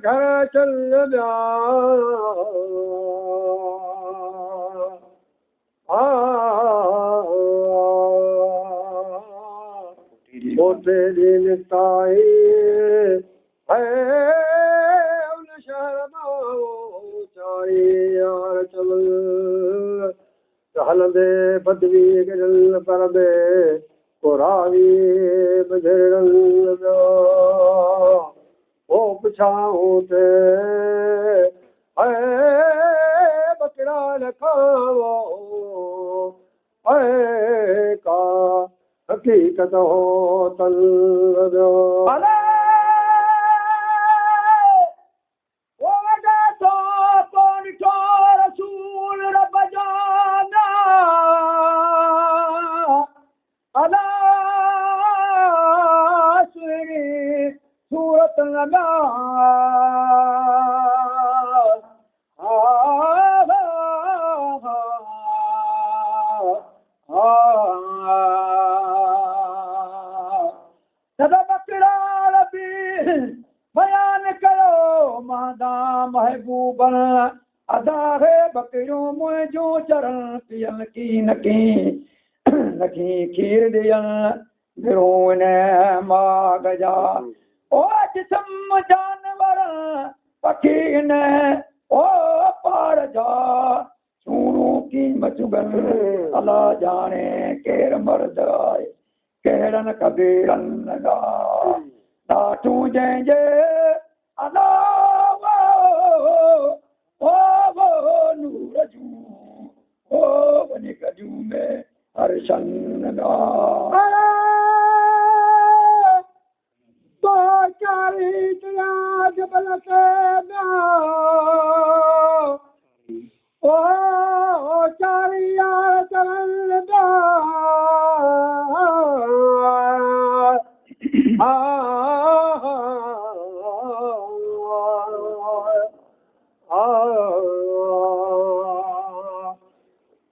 घर चल ॿिया मोटे दिन ताई है उन शहर चाई यार चल हलंदे बदवी गजल परदे कोरावी बजरल ओ पुछाऊं ते है बकरा न खावो है का हकीकत हो तल सूरत लगा बयान करो मादा महबूबन अदा है बकरियों मुझो चरण पियन की नकी खीर दियन बिरोन माग जा ओ जिस्म जानवर पखी ने ओ पार जा सूरू की मचुगन अला जाने केर मर्द आए केरन कबीरन लगा दाटू जंहिंजे अला वो नूर जूं ओ वञी कजूं में हर्षन लगा चारी जबल के ओ चारी यार चल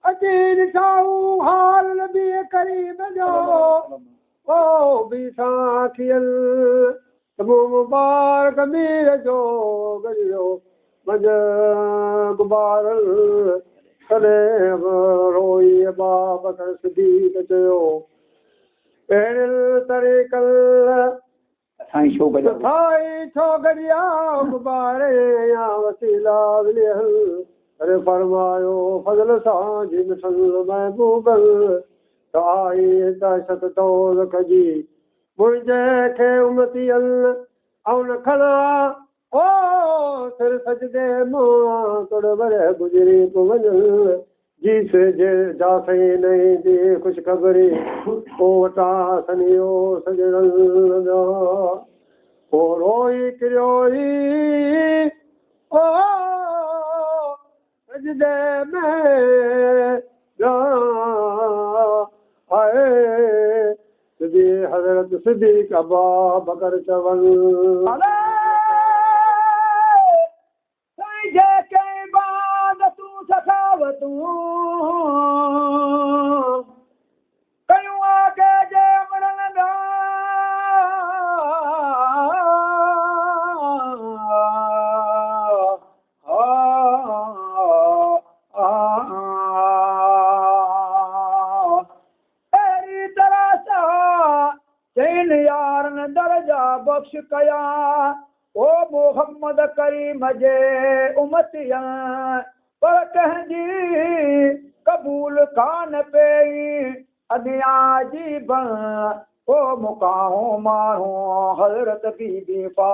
अजीन साऊ हाल नबी करीम जो ओ भी साखियल तबो मुबारक मीर जो गजो मज गुबार सदे रोई बाब कर सिद्दीक जो पेरल तरीकल थाई छो गडिया गुबारे या वसीला विलहल अरे फरमायो फजल सां जी मिठल महबूबल आई दहशत दौल कजी मुंहिंजे खे उमतियल ऐं न खणा ओ सिर सजदे मां तोड़ वरे गुजरी पोइ वञल जी से जासे नहीं दी खुशखबरी ओ वटा सनियो सजड़ल ओ रोई किरियोई ओ सजदे में आए सिद्दी हज़रत सिद्दीक़ अबू बकर चवन जेके इबादतूं सखावतूं कयूं आगे जे मरण यारन दर्जा बख्श कया ओ मोहम्मद करीम जे उमतिया पर कंहिंजी कबूल कान पई अदिया जी बण ओ मुकाहो माण्हू हज़रत बीबी पा